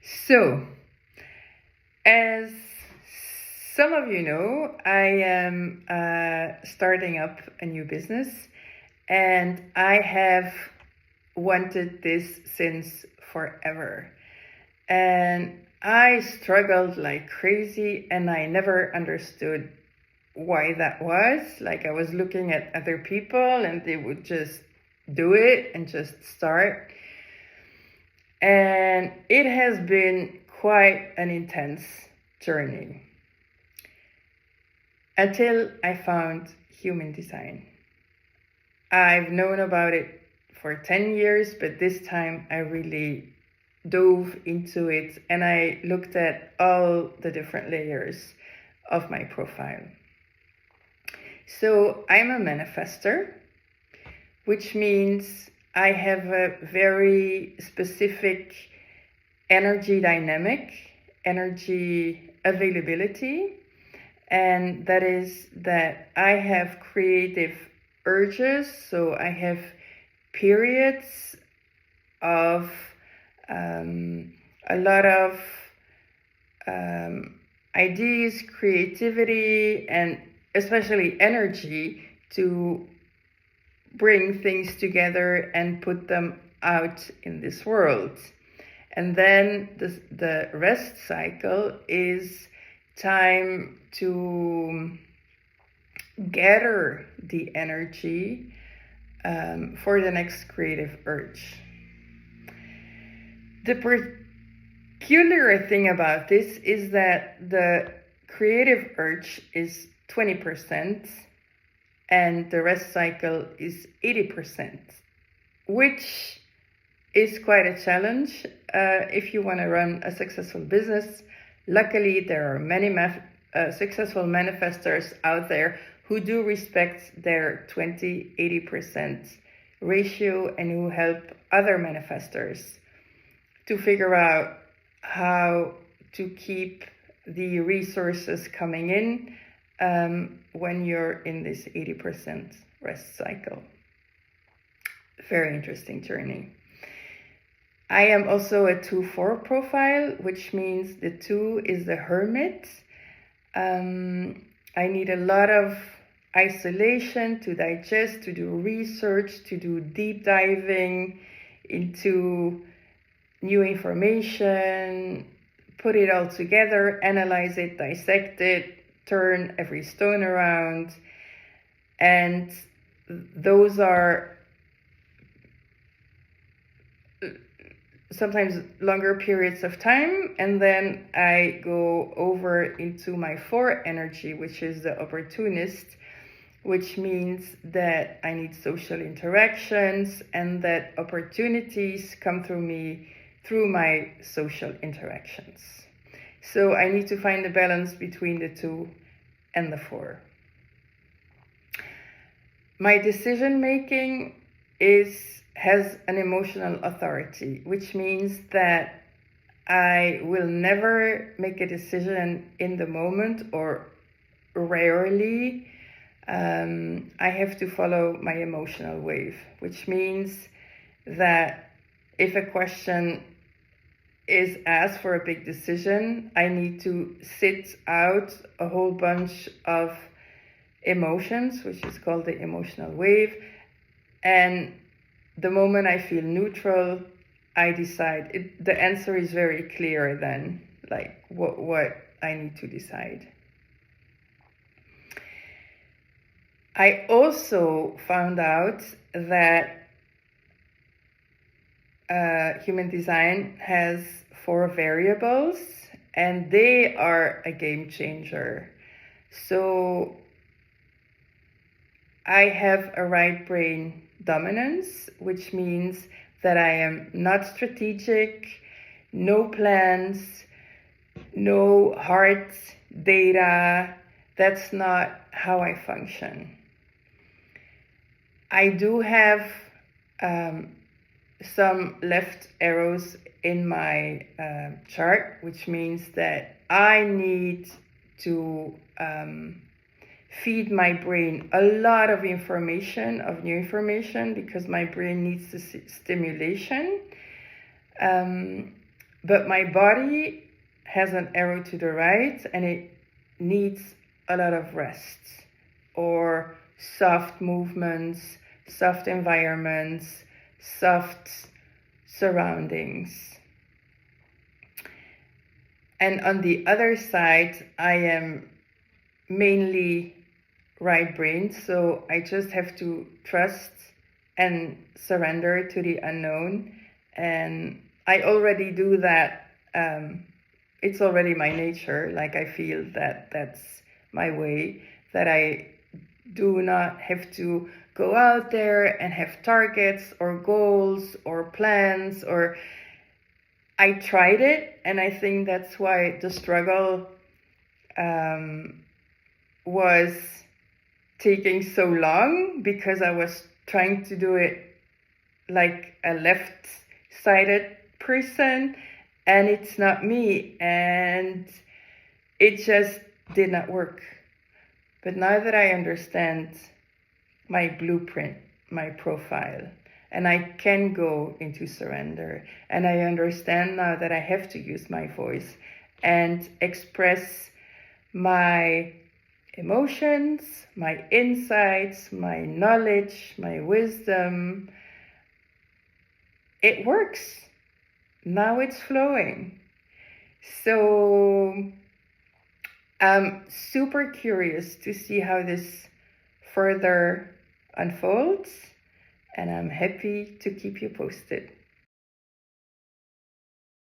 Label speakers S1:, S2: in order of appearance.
S1: So, as some of you know, I am starting up a new business, and I have wanted this since forever. And I struggled like crazy, and I never understood why that was. Like, I was looking at other people, and they would just do it and just start. And it has been quite an intense journey until I found human design. I've known about it for 10 years, but this time I really dove into it and I looked at all the different layers of my profile. So I'm a manifestor, which means I have a very specific energy dynamic, energy availability, and that is that I have creative urges. So I have periods of a lot of ideas, creativity, and especially energy to bring things together and put them out in this world. And then the rest cycle is time to gather the energy for the next creative urge. The peculiar thing about this is that the creative urge is 20%, and the rest cycle is 80%, which is quite a challenge if you want to run a successful business. Luckily, there are many successful manifestors out there who do respect their 20-80% ratio and who help other manifestors to figure out how to keep the resources coming in when you're in this 80% rest cycle. Very interesting journey. I am also a 2-4 profile, which means the 2 is the hermit. I need a lot of isolation to digest, to do research, to do deep diving into new information, put it all together, analyze it, dissect it, turn every stone around. And those are sometimes longer periods of time, and then I go over into my 4 energy, which is the opportunist, which means that I need social interactions and that opportunities come through me through my social interactions. So I need to find the balance between the 2 and the 4. My decision making has an emotional authority, which means that I will never make a decision in the moment, or rarely. I have to follow my emotional wave, which means that if a question is asked for a big decision, I need to sit out a whole bunch of emotions, which is called the emotional wave. And the moment I feel neutral, I decide. The answer is very clear then, like what I need to decide. I also found out that human design has 4 variables, and they are a game changer. So I have a right brain dominance, which means that I am not strategic, no plans, no hard data. That's not how I function. I do have some left arrows in my chart, which means that I need to feed my brain a lot of information, of new information, because my brain needs the stimulation. but my body has an arrow to the right and it needs a lot of rest or soft movements, soft environments, soft surroundings. And on the other side, I am mainly right brain, so I just have to trust and surrender to the unknown. And I already do that. It's already my nature. Like I feel that that's my way, that I do not have to go out there and have targets or goals or plans, or I tried it, and I think that's why the struggle was taking so long, because I was trying to do it like a left-sided person, and it's not me, and it just did not work. But now that I understand my blueprint, my profile, and I can go into surrender, and I understand now that I have to use my voice and express my emotions, my insights, my knowledge, my wisdom, it works. Now it's flowing. So I'm super curious to see how this further unfolds, and I'm happy to keep you posted.